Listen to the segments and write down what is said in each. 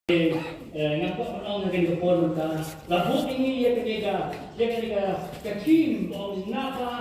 Ngapa orang nak kena pon kita, labu ini ya ke team orang ngapa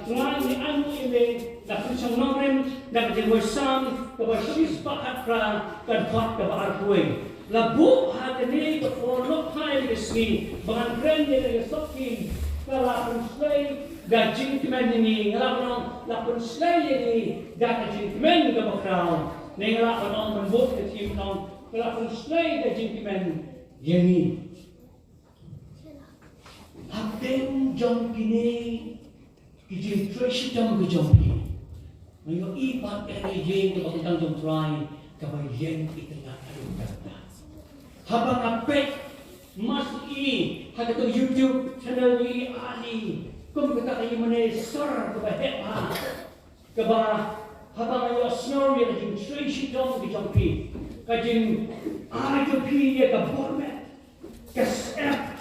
tuan ni anu ini dah pusing nomor dah jadi wasam kebasis pakat pra kan fat kebarkuai labu hati ni ke pon hai ke sini bahan brand ni ke sokin kalau pynshlei gajing kemen ini ngelak pynshlei ini gajing kemen ke background ni ngelak orang membuat ke team orang kalau pynshlei dan jingkmen yang ini, abang jom kini kijing tracy jom kejom kini, mayo ipat dari yang kita tentang jom try kabai yang kita nak ada kata. Habang apek mas ini, hada tu YouTube channel ini ali, kum kita kayu mana sar kabai hepa, kabai habang ayo snow yang kijing tracy jom kejom kini. Kajing RP ya ke format ke step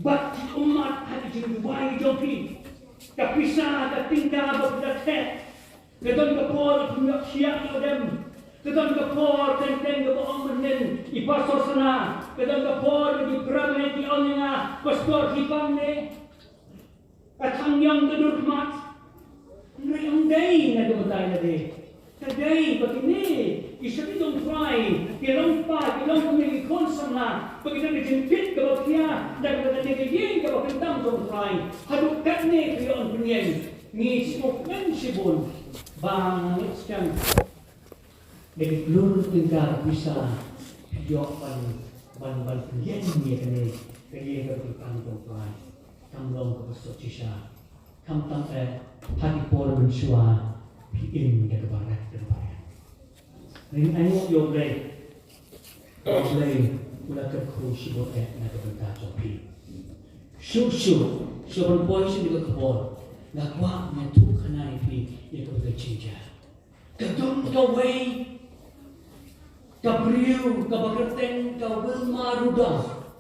bak umat hati jing duai jopi ke pisah ke tingkah berdak keton ke por punya siap dem keton ke por tenteng ke orang menen i pastor sana keton ke por di bragne di onnya pastor hipang ne katang yang kedut mat nang dai na dumatai na de kadai begini isip itong try, kilong kumili konsam na, pag itinipit ka ba kaya, nagkatanigiging ka ba kintang itong try, hadukat ni kayon kunyen, ni smokeman sibon, bang iskang, nagiglurutin ka, bisa, yopan, ban kunyen niya kanya ka kintang itong try, kamlong ka pasok siya, kamtang hati por mensyua, piin ka kabarat kabarat. Ini anu yo play ulah terkhusus buat nak berita jopi. Suruh polis juga kebor. Nak buat mentu kena ini ia bercerita. Kedung kawai, kabriu, kabakerteng, kawilma rudah.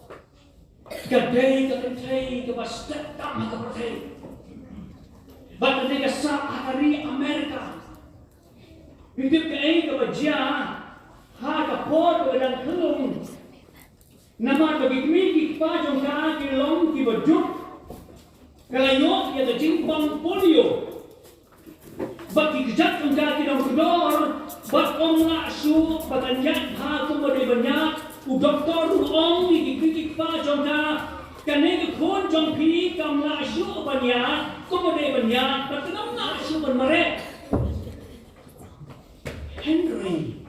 Kadai kakentai, kabastet tak kabertai. Bapak dia sah hari Amerika. Hidup ke ke baca, ke pot ke dalam kelung. Nama bagi kami pajong ke long ki berjuk. Kelayok ya ke jingkmen polio. Bagi kejat ungkap dalam kedor, bak ong laksu, baganjat tu boleh banyak. Doktor ong di kritik pajong kene ke kon jong pi kam laksu banyak, ko boleh banyak. Berkenam laksu bermerek. Henry,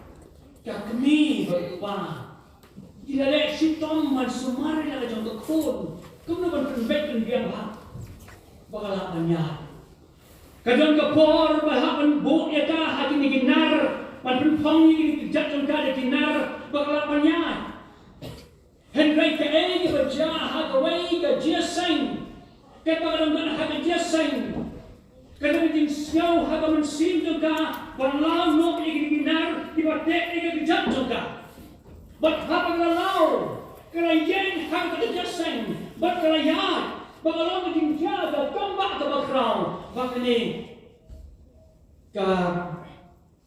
kami berapa? Tidak ada si Tom mansumari ada contoh kon. Kamu nak berpenbet dia bah, bakalah banyak. Kajian kapor bahapan bu ya kah hati ni ginar, berpenpong ni jat jangka ada ginar, bakalah banyak. Henry ke berja hagawai ke jasing, kepala dengan haga jasing. Kadang jing siau haga mensim juga, berlau nok igi ginar, dibatek igi dijat juga. Bat haga lalau, kerajaan haga jasing, bat kerajaan, bagalau jing jaga tombak ke bakrau, bakni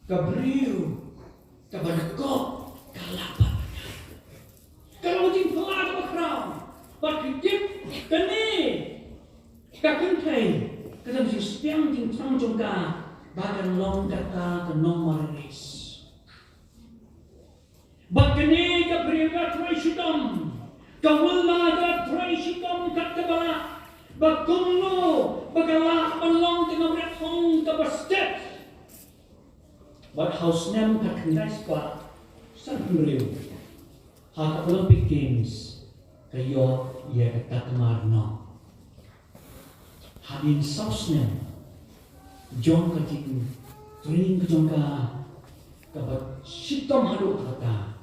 kabriu, kabadakok, kalapa. Kalau jing pelah ke bakrau, bat hidip kene, kakentai. Kita mesti setiap jingkang juga bagan long kata ke nomor ris. Bagani ke beriga traisidam, kawulma ke traisidam kat kebala, bagumno bagalah penlong dengan berhong ke bastet. Bag house nem kat kendai squad, san beriu. Hak Olympic Games kayo ia kata kemarno. Hadin sausnya, jom kating training kejongka, kabat sitom haduk kata,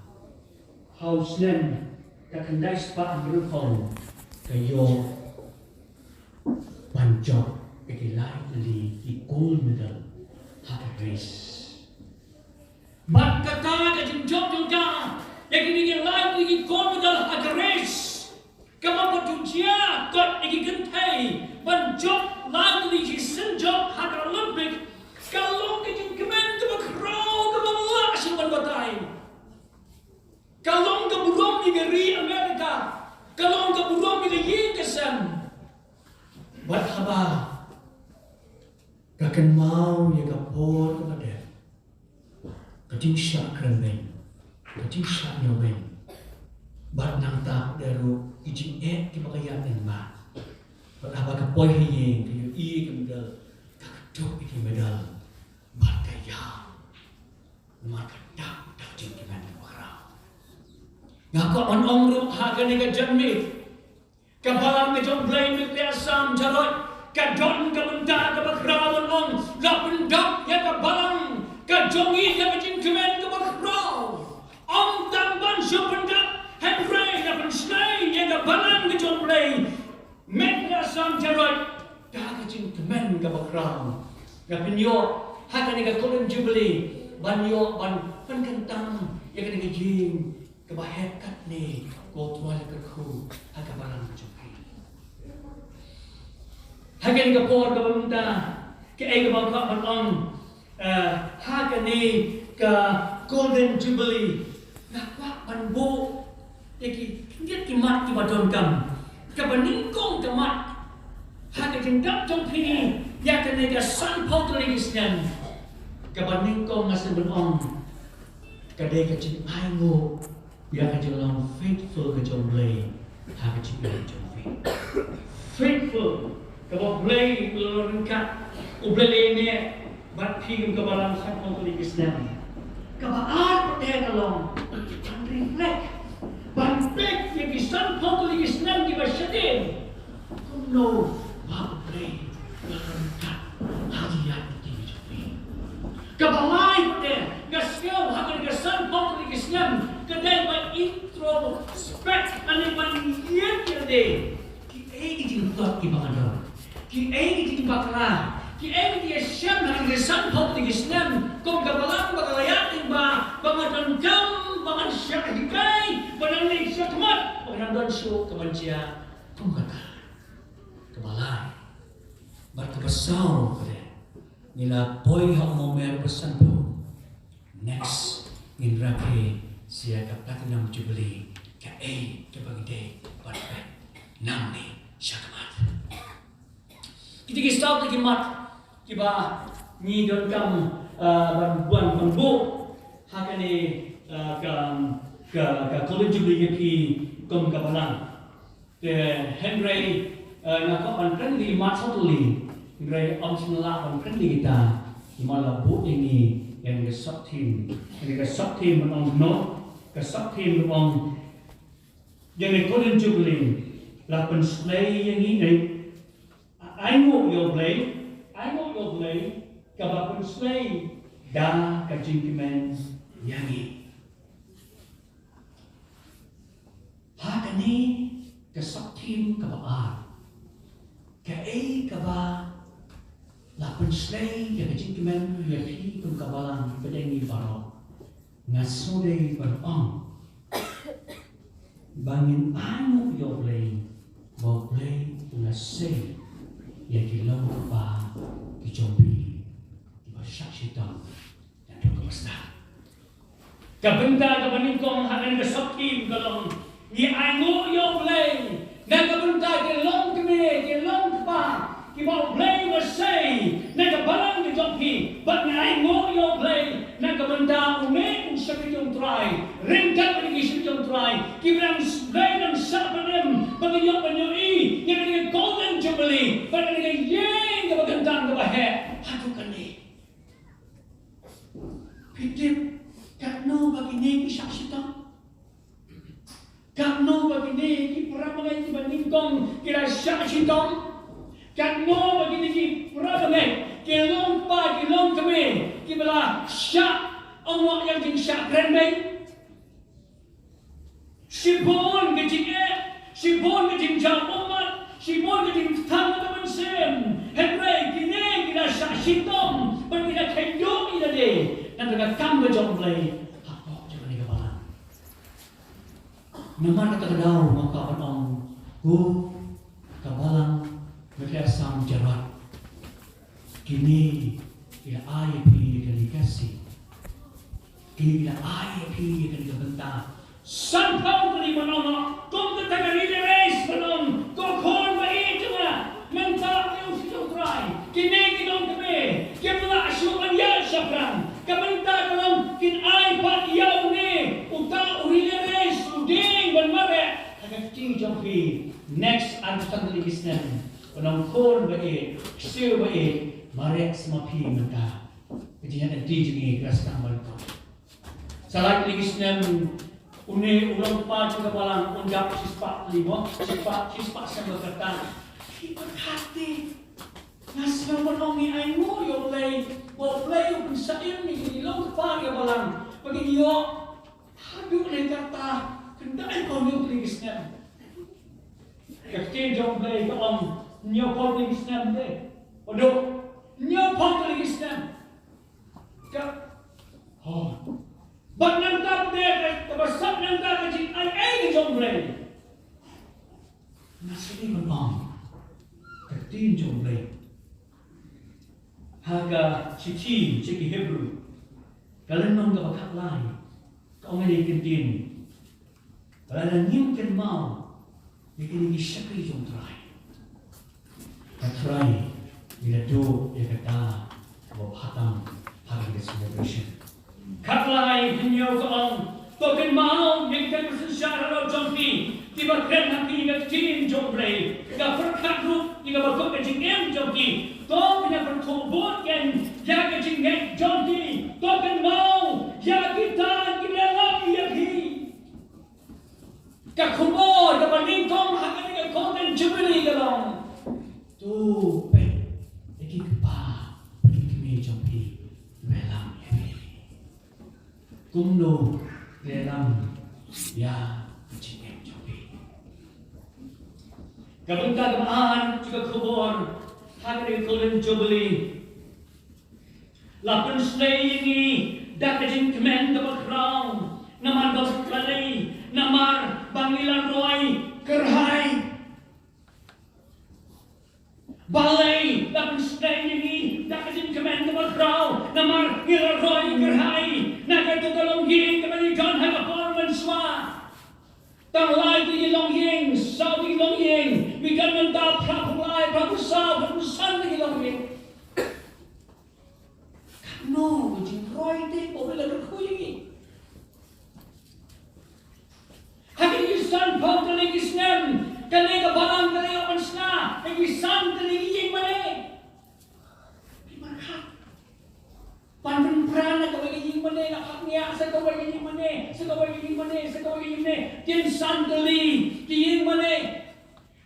hausnya kakendai sepak berufong, kayo pancok ketilai di gold medal hak race. Mat kata kajing jom jongka, yang ini lagi di gold medal hak race. Kamu berjuang kot egi gentai, banjok lagi di senjok hak Olympic. Kalau kejingkmen ke bakrau ke bawah siapa batai. Kalau ke akan mau ya kapor kepada kecing syak kerembeng kecing syak nyobeng bat nang tak daru ijing ke pakaian yang ma bat apa kapoi hiyeng kayu kemedal kakaduk medal bat kaya maka dak jingkmen bakra ngako on ru hagane ka janmit kabalang ke jom blame ke asam jarot kadon ka benda ka bakra on lapendap ya kabalang ka jongi ya jingkmen ka bakra om tamban supendap henry ya pynshlei ya kabalang ke jom blame mek asam jarot da ka jingkmen ka bakra ka penyo hagane ka kolon jubilee ban yo ban kentang ya kena jing ke bahet kat ni ko tual ke khu ha ka barang jupi ha kan ke por ke benda ke ai ke bangka ban on ha ka ni ke golden jubilee nak ban bu ya ki dia ki mat ki badon kam ke baningkong ke mat ha ka jengdap jong pi ya ka ni ke san potling isnan kabaning ko nga sa banong kadai kacing aingo biar kacing long faithful kacing blay ha kacing blay kacing faithful kabab blay lorong kat ublay ne bat pigam kabalang san kong kuligis nam kabaat pati kalong ban reflect ban reflect yung isan kong kuligis nam di ba siya kung no ba blay lorong kat hagiyat kabalay pati gasyaw hagan gasan pang ligisnam kadai ba introspect ani maniyat yade ki ay ijing thought ki bakador ki ay ijing bakla ki ay ijing siyam hagan gasan pang ligisnam kung kabalang bakalayatin ba bangatangkam bangan siya higay banang siya kamat banang siya kamansiya kung kata kabalay barkabasaw pati nila boy hang momer pesan po next in rapi siya kaplatinum jubilee ka ay kapagday patpat nang ni siya kamat kita kisah lagi mat kiba ni don kam buan pangbu hakani ka college jubilee pi kom kapalang ke henry ngakon friendly mat sotuli Gray om sinala on friendly kita imala bu ini yang kesok tim menong no kesok tim menong yang golden jubilee la pynshlei yang ini I know your blade kaba pynshlei da ka jingkmen yang ini ha kani kesok tim kaba ka ai kaba la pynshlei ya jingkmen ya pi kum kabalang pedengi baro ngasode barong bangin anu yo play bo play ngasay ya kilong pa ki jombi ki basyaksitam dan dokumesta kabenta kabaningkong hanan kasapim kalong ni anu yo play na kabenta kilong pa ki mau play wasay na kabalang ki jombi but na anu yo play na kabenta ume sakit yung try ringkat panikisip yung try kibilang play ng sapanem pagayok panyoi yung naging golden jubilee pag naging yeng kapagandang kabahe hado ka ni pitip kakno bagini kisaksita kakno bagini kiparamangay kibaningkong kirasaksitong kakno bagini kiparamangay kilong pa kilong kami kibala syak Allah yang jing syak rendeng sibon ke jing sibon ke jing jam umat sibon ke jing tang ke mensem henry kini kita syak sitom berkira kayong ida de dan dengan kam ke jom play apa jangan ni kepala naman kata kedau maka on ku kabalang mereka sam jarak kini ila ayat ini dikasih kini bila ayat ini akan dibentang sampau kali menolak kau katakan ini race menong kau kon baik cuma mental yang sudah try kini kita kami kemla asyukan ya syakran. Kamenta dalam kin ai pat yaw ni uta urileres uding ban mare agak ti jampi next understand ligisnan panong kor ba e siu ba e mare semapi menta kejian di jengi keras tambal ko salat ligisnan une ulang pa juga balang unjak sispa limo sispa sa berkata kita hati nas yang menongi ai mo yo play yung sail ni ilong pa ya balang pagi yo hadu ni kata kendai ko yung ligisnan kakti jom play ko om nyo ko ligisnan de odo nyo ko ligisnan ka bag nang tap de kabasap nang tap jing ai jom play nasili menong kakti jom play haga cici ciki Hebrew kalian nong ga bakak lai kau ngeli kentin kalian nyimken mau bikin ini syakri jom try bila do ya kata bawa hatang haga the celebration kak lai hinyo kaong token mau yang kan bersejarah jompi tiba kren hati ingat tin jomplay ga perkat group ingat bakok ke jingem jompi to punya bertubut kan ya ke jingem jompi token mau ya kita lagi ya hi ka khumor ka paning kong hakan ka content jubilee galong tu pe iki pa paning kimi jompi melam ya kumno lelam ya jingem jompi kabunta gamaan juga khumor hakan golden jubilee la pynshlei ini dak jingkmen da crown namar dos kalai namar bangilan roy kerhai balai la pynshlei ini dak jingkmen da crown namar gilan roy kerhai naga to dalong ging kabani John ha performance wa tang lai ti long ying sao ti long ying we kan man da pra lai pra sao pra san ti long ying no jing roy ti po la ko ying hakin isan pang kaligisnan kaliga balang kaliga pansna isan kaligi mane limarhat pandan prana kaligi mane nakaknya sa kaligi mane sa kaligi mane sa kaligi mane tin sandali tin mane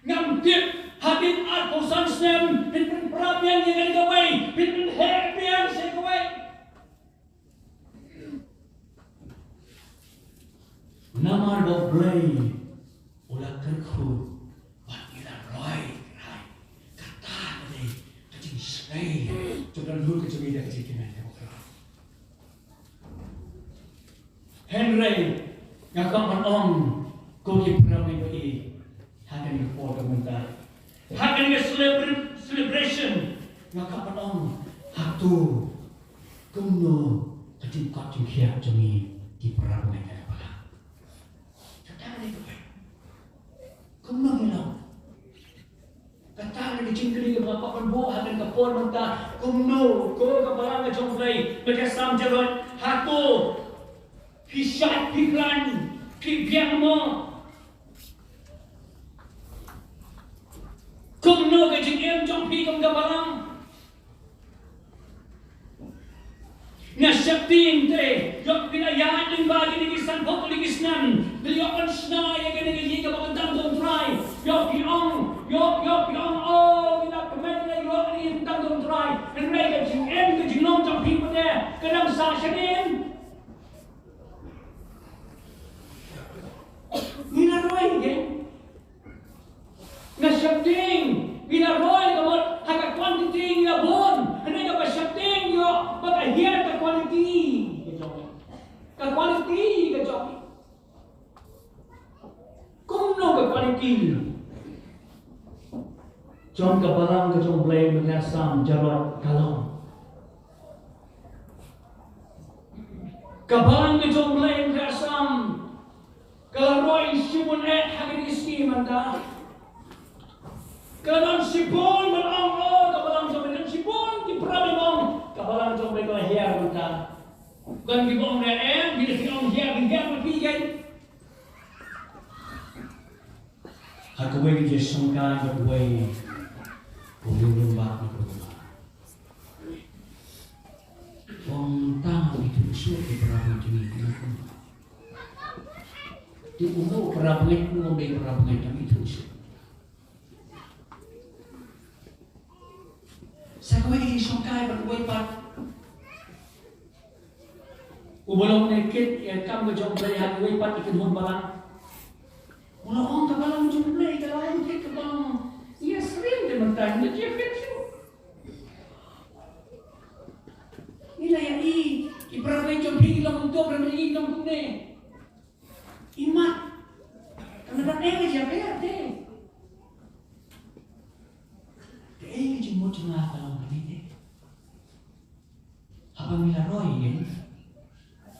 ngam tip hakin at posan snem pin prabyang yang gawai pin happy sa gawai namar bo blay ulah kerku panggilan roy rai kata ni kecing slay jangan dulu kecing dia kecing mana Henry yang kapan on kau di pramai hakan ni for komentar hakan ni celebration yang kapan on hatu kumno kecing kacing hiap jemi di pramai kumno hilang kata ni jingkri ke bapa penbo hakan ke pon menta kumno ko ke barang ke jomplay berkesam jarot hatu hisat pikran pipiang mo kumno ke jingem jompi kum ke barang Nasyapin te, yok pinayaan ng bagi ni kisan po kuligisnan, niliyokan sna, yakin ng hindi ka magandang dontray, yok piong, oh, pinakamen na yok ni hintang dontray, and may kajing nong jang people there, kanang sasya din. Minaroy din. Nasyapin, minaroy, kamot, haka quantity nga bon, hindi ka pasyapin, yok, pag-ahiyar ka quality ka joki kumno ka quality jom ka barang ka jom blame mengasam jarot kalong ka barang ka jom blame mengasam kalaroy sibun hagin iski manda kanan sipon manang ka barang sa menan sipon di prabi mong Gần cái bọn này em vì cái ông kia mình ghét mà đi cái hãy có quay cái sông ca và quay của lưu lương bạc của bà ông ta bị thử suốt cái perang jenis itu di umur perang itu memberi perang kami thử saya kau ini sông ca và quay bạc Ubalong naked, kam ke jomblay hati wipat ikan hon balang. Mula orang ke balang jomblay, kalau orang ke balang, ia sering dia mentah, dia cakap tu. Inilah yang ibarat jomblay ilang untuk berani ilang tu ni. Imat, kerana tak ada siapa yang ada. Dia cuma cengah kalau ni. Apa mila roy ni?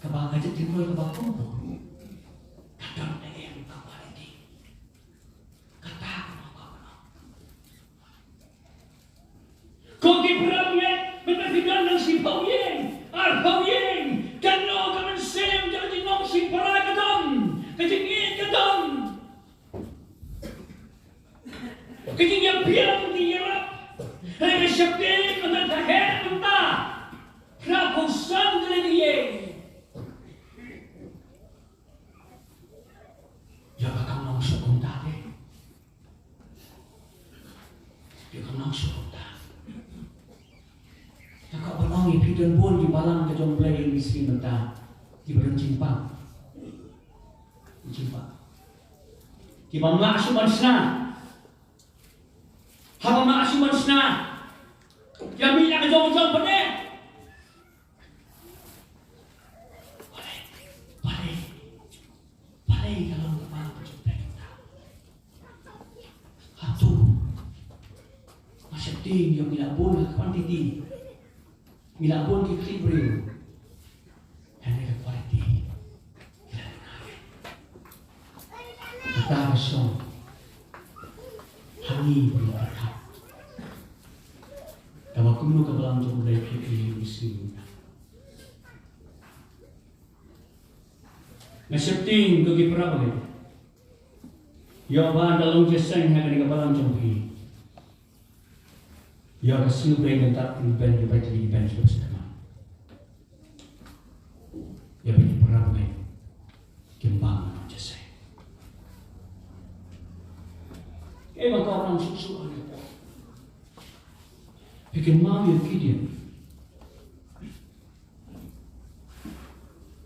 Kabang aja timur kabang pun, kadang ada yang kabang ini, kata apa? Kau kiprangnya benar-benar nang si Pauyen, Pauyen, kano kaman sem jadi nong si Paragaton, kejengin kadon, kejengin biang di Arab, hanya syakti menang taher mentah, rapusan kelihatan. Ya bakal langsung kontak deh. Ya bakal langsung kontak. Ya kau balong yang pidan pun di balang ke jomblay yang miskin mentah di badan cimpang. Cimpang. Di bangga asuman sena. Haba mak asuman sena. Yang minyak ke jom-jom penek. Balai kalau yang milabon ke kuantiti, milabon ke equilibrium, hanya ke kualiti. Kita harus hangi berkat. Kalau kamu ke dalam jumlah Rev.B.P misi, nasihatin ke kiprah ni, ya bahan dalam jasa yang hanya ke dalam jumlah. Ya hasil bayi tak diben juga sedang. Ya bagi perang bayi kembang jasa. Maka orang susu ada. Bikin mau yang kidian.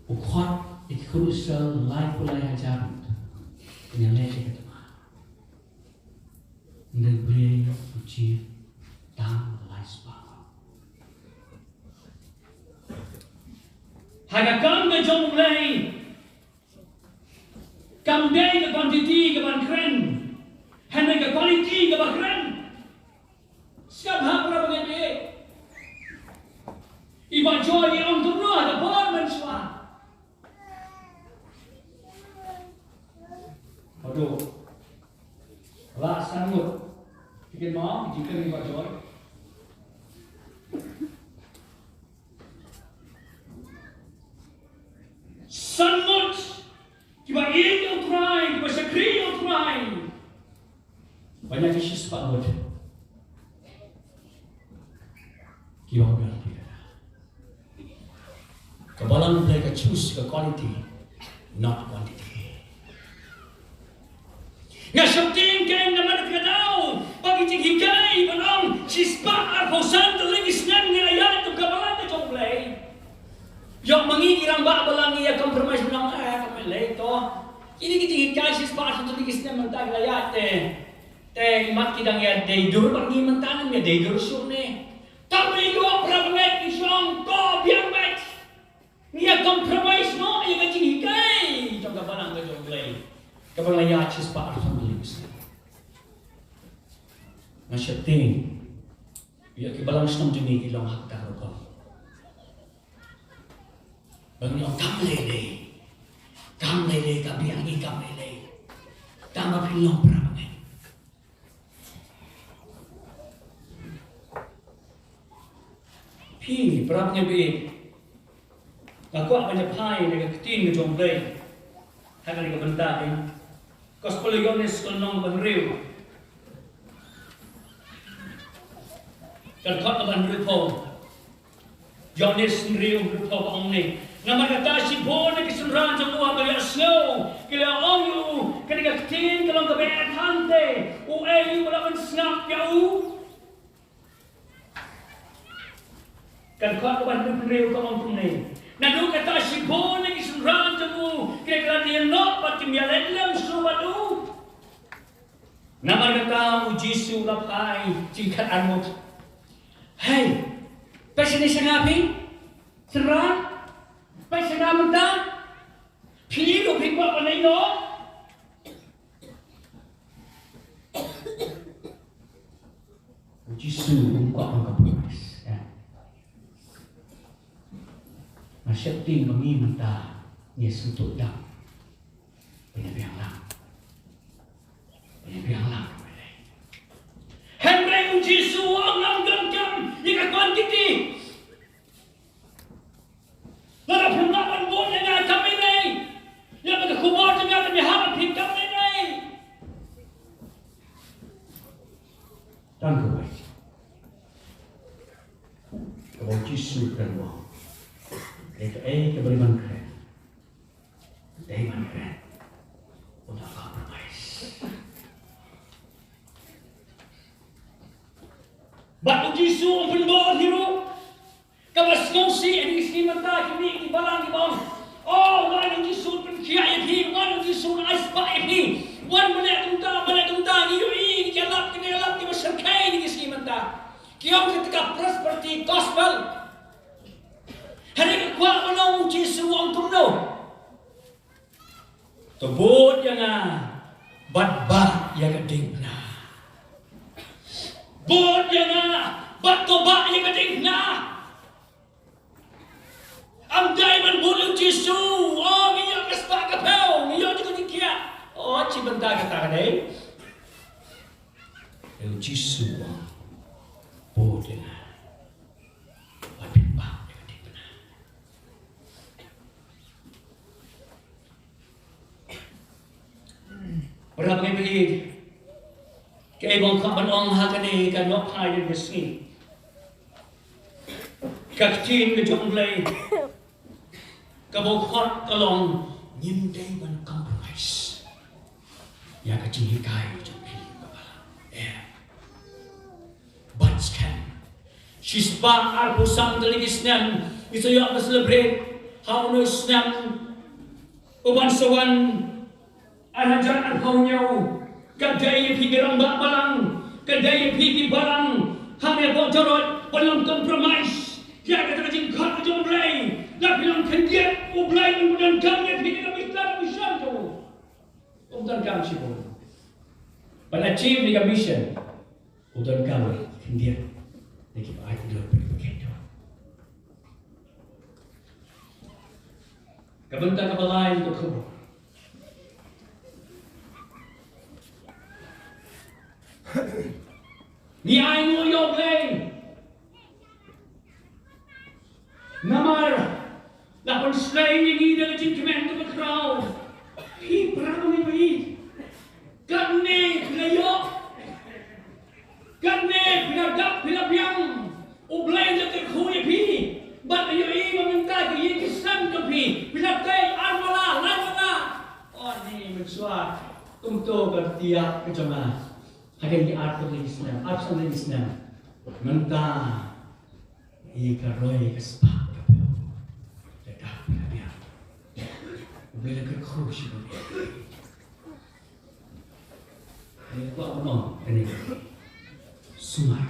Ukuat ikhrussal life pulai hajar. Penyalai kita mah. Negeri uji. Dan sebagainya. Hagakan ke jomblay, kamdai ke kuantiti ke bankren, hendak ke kualiti ke bankren. Siapa hak berapa gede? Iba joy yang turun ada bon mensua. Aduh, lah sanggup. Bikin mau, jika iba joy. Sanmut, kiba ingin try, kiba sakri try. Banyak isu sepak mut. Kiba berarti. Kebalan mereka choose ke quality, not quantity. Ngasyapting kain naman kadau, pagi higai banong sispa arposan teligis nan ngayat tu kebalan tu jomblay. Yang mengikirang bak balangi ya kompromis menang kami to. Ini kita higai sispa arposan teligis nan mentah ngayat te mat kidang ya deidur pergi mentanam ya deidur sune. Tapi dua prabengat isong to biang baik. Nia kompromis no ya kecil higai jong kebalan tu jomblay. Kebalan ya sispa arposan teligis. Nasyating, ya kebalang senang jenis ilang hak tarukan. Bagi orang kam lele, kabiangi kam lele, tama pilong perabangan. Pi perabangan bi, Aku banyak pai dengan ketin ke jomplay. Hanya dengan bentar ini. Kau sekolah Yohanes sekolah nong benriu. Dan kau akan beritahu. Yohanes benriu beritahu orang ni. Nama kata si boleh kesenangan semua kalian snow, kalian onyu, kalian ketin, kalian kebenaran hante, uayu kalian snap jauh. Kan kau akan berriu kau orang ni. Nadu kata si boleh kesenangan semua, kalian dia nak pati mialam subadu. Nama kata ujisu lapai tingkat armut. Hey, pasal ni sengapi, serang. Pai senang mentah, pilih lo pilih apa ni lo? Jisu buka angkat beras. Masyarakat mengi mentah, Yesus tu dah banyak lang, banyak lang. Henry Jisu orang ganggang, jika kuantiti. Lara pemlawan pun dengan kami ni. Yang berkubur dengan kami harap hidup kami ni. Tangguh baik. Kalau Yesus dan mau. Itu keberiman keren. Iman keren. Untuk compromise. Batu Yesus orang pendoa hidup. Kapas ngungsi ini sini mentah kini di balang di bawah. Oh, mana yang Yesus berkiai ini, mana yang Yesus asbak ini, mana tentang ini jalap di masyarakat ini sini mentah. Kiam ketika prosperity gospel. Hari kekuat menong Yesus orang tumno. Tebut jangan bat yang keding na. Bot jangan bat tobak yang keding na. Ang diamond bulu Jisu, oh minyak kespak kapel, minyak juga dikiat. Oh cibenta kata kadai. El Jisu, bodoh. Wabit bang dia kata benar. Berapa kali pergi? Kaya bang kapan orang hakani kan nok hai di sini. Kakcin ke jomblay. Kabukot kalong nyimday man compromise. Ya kacingikay jumpi kapala. But can. She's back our pusang taligis niyan. Ito yung celebrate. How no snap. Uban sawan. Arajan at kaunyaw. Kaday yung pigirang balang. Kaday yung pigi balang. Hamil po jorot. Walang compromise. Kaya kata jingkmen jomblay. Nak bilang kendiat, ublay kemudian kami pilih kami Islam mission tu. Udan kami sibuk. Pada achieve ni kami mission. Udan kami kendiat. Lagi baik dulu begitu. Kebentar kepala untuk kubur. Ni ayu yoglay. Namar. La pynshlei ni dengan jingkmen tu berkerau. Hi perang ni baik. Karne layok. Karne pinagap pinabiang. Ublay na terkuya pi. Bat ayo meminta ke ye kisam ke pi. Pinagkay armala. Oh ni mensuat. Untuk bertiap kejamaah. Ada di art of Islam. Art of Islam. Mentah. Ika roy kespak. Bila kerkhus itu, ini buat apa? Ini sumar,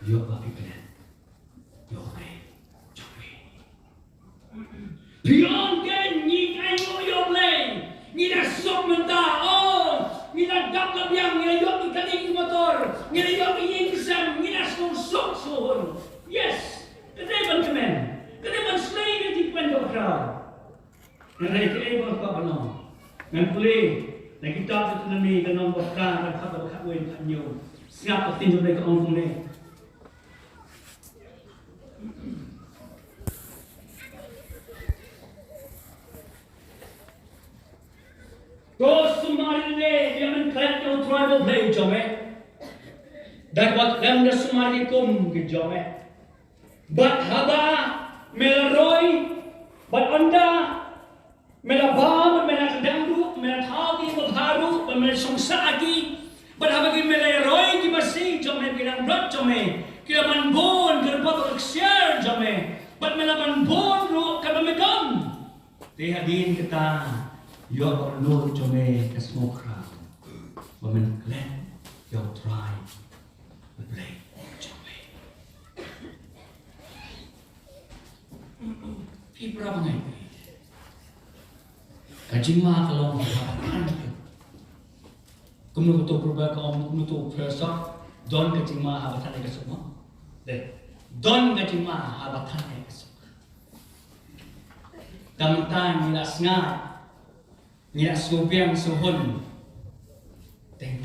yo bapi pelan, yo kay, jubilee. Pion kan ni kayo yo play, ni dah sok mentah, oh, ni dah dap labiang, ni yo ni kaling motor, ni yo ni kisam, ni dah sok suhun. Yes, kedai pynshlei ni jingkmen dokter. Nanti kita buat apa no? Nanti kita tu nanti kita nombor kan, kita buat wen kanyo. Siapa tinjau mereka orang ni? ne dia men klat yo tribal play jome. Dan wat lam da sumari kum ke jome. Bat haba melaroi bat onda melabam meladangdu melathawi mabharu melasongsaagi bat haba ki melaroi ki masih jome bilang blot jome. Kila man bon gerba share jome. Bat melaban bon ro kadamegam. Tehadin kita yo perlu jome kasmokra. Bamen klan yo try play jome. Pi berapa ngai? Kajima kalau harapan. Kumno to proba ka kumno to persa don kajima habatan ke semua. Don kajima habatan ke semua. Kamutan nila snga nila subiang suhun teng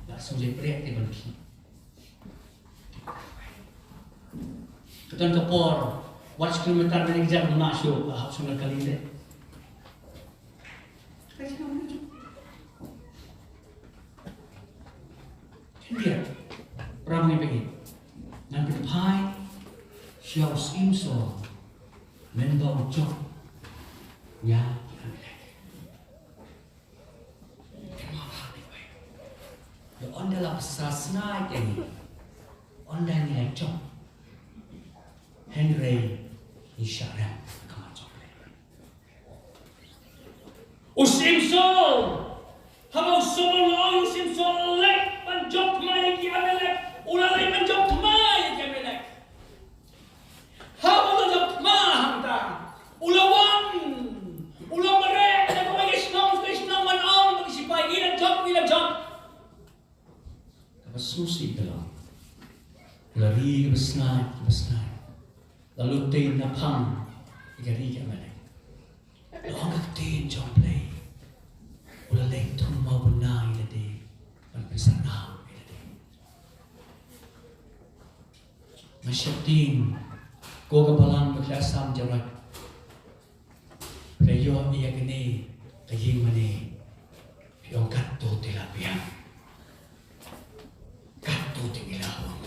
la suje prek ti banki keton kapor watch kilometer mening jam masuk hap sunga kalinde dia ramai pergi nan berpai xiao sim so member ucap ya the on dalam sasna ini on dan ni cok Henry isyarat kamu cok usim sol habau sol lo usim sol lek panjok mai ki amelek ulalai panjok mai ki amelek habau jok ma hanta ulawan ulang merek ada kau bagi senang man om bagi si pagi dan job apa susi dalam lari besnai lalu tin napang igari kamane long tin job play ulaleng tum mau benai lade pan pesana lade masyatin ko kapalang maglasam jarak Rayo iya kene kaying mani piong katto tilapia katto tingilawang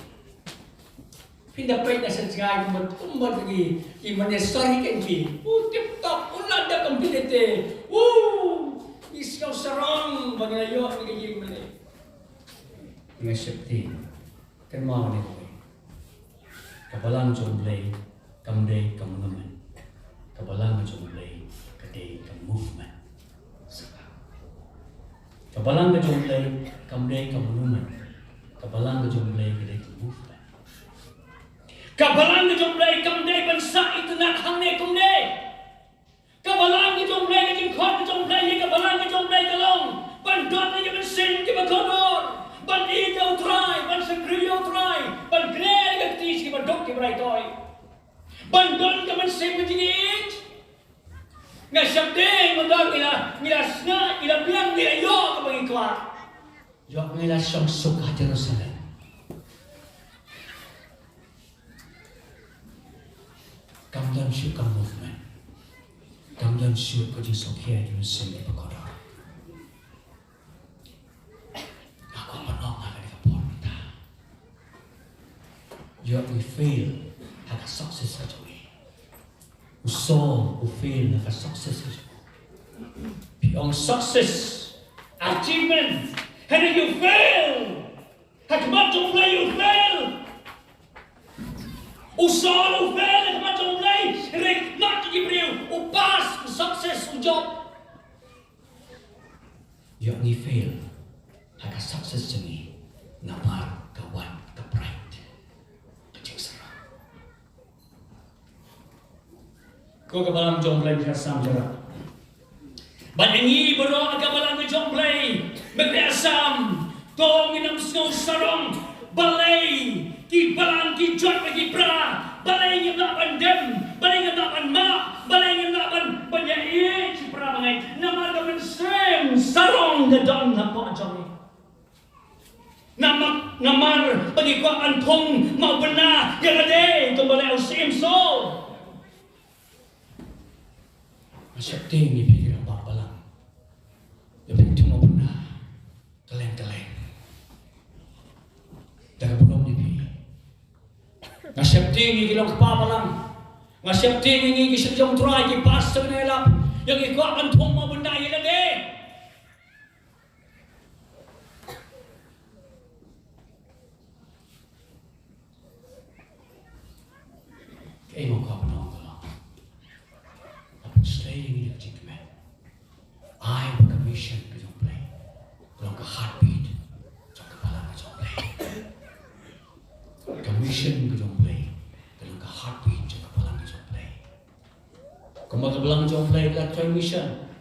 pindah na sa tsagay kumbat lagi imane sorry kenki tip top ulada kompilite iskaw sarong baglayo ni kaying mani ngasipti kan mau ni kabalang jomblay kamday kamunaman kabalang jomblay the movement. Kabalang ke jomblay, kamday kamunuman. Kabalang ke jomblay, kamday movement. Kabalang ke jomblay, kamday bansa itu nak hangne kumday. Kabalang ke jomblay, jingkmen ke jomblay, kabalang ke jomblay kalong. Bandot ni bensin ke bakodor. Ban ito try, ban sekriyo try, ban grey ke tis ke badok ke braitoy. Bandot ke bensin ke jingit. Nga sabdeng mandang ila sna ila biang ila yo ka bagi kwa yo ngila song suka Jerusalem kam dan shoot kam movement kam dan shoot ko jing sok here Jerusalem pakoda ako manong ala ka porta yo we fail haka success sa so who fail na success yung success achievement and if you fail hakamat yung play you fail usol you fail hakamat yung play rik not gibriw upas success job yung ni fail haka success jani namar kawan ka bright ko kabalang jomblay biasa jarak. Banyangi bero kabalang jomblay magbiasam tong inam snow sarong balay ki balang ki jot bagi pra balay ngam lapan dem balay ngam lapan ma balay ngam lapan banyai si pra bangai nama gamen sem sarong gadon na po jomay namak namar bagi ko antong mau bena garade to balay usim so Masyadeng ni pikiran babalang. Yang penting mau benar. tingi kilong kapapalang. Nga siap tingi kisang try ki pastor na elap. Yang ikaw ang thong mabunda ilan eh. Kaya mo ka panahon ko lang. Dapat slaying in jingkmen. I am a commission ka yung play. Kulong ka heartbeat. Yung kapala ka yung play. Commission ka yung play. Kulong ka heartbeat. Yung kapala ka yung play. Kung magkabalang yung play, ka try mission.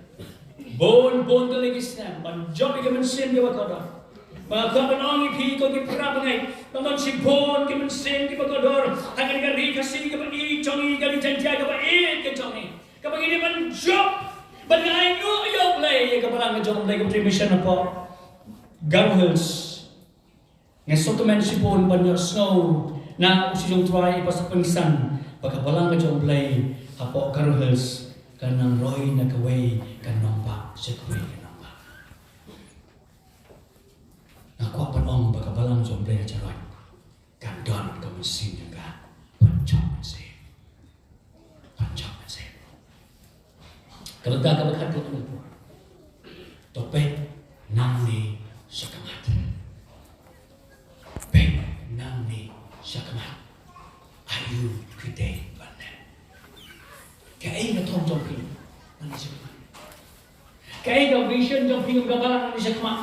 Bon taligis na. Manjok ka man sin ka magkador. Mga kapanong ipi ko kiprabangay. Naman si bon ka man sin ka magkador. Hanggang ka rin kasi ka pa i-chongi ka rin-chantiya ka pa i-chongi. Kapag hindi man job, but I know yung play. Kapalang ka yung play ka mission na po. Gargoyles. Nga sotomen si bon pa niyo snow. Na usi yung try pa sa pangsan. Pagkapalang ka yung play. Apo gargoyles. Kanang roy na kaway kanomba sa kaway kanomba. Nakuha pa noong pagkabalang jomble na charot. Kandon ka masin yung ka. Pancok masin. Pancok masin. Kalau dah ka maghat ko po. Topet nang ni sa kamat. Topet nang ni sa kamat. Ayu kite banda. Kaya nga tong jompi nang ni sa kamat. Kaya nga vision jompi yung gabalang nang ni sa kamat.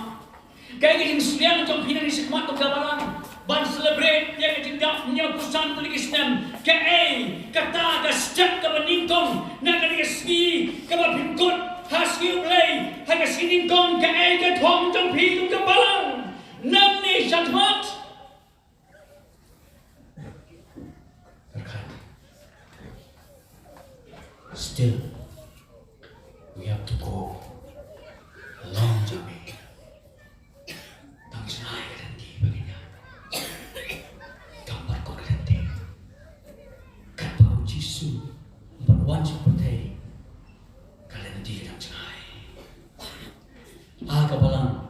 Kaya nga yung siyang jompi nang ni sa kamat yung gabalang. Ban celebrate yang tindak niya pusan tuligis nem. Kaya kata gastak ka maningkong na kanigasgi ka mapingkot haski ublay hagas hiningkong kaya ka tong jompi yung gabalang nang ni sa kamat. Still, we have to go a long journey. Tangis na ay ganti baginya. Gambar ko ganti. Kapau Jisu, empat seperti kalian di dalam cengai. Kapalang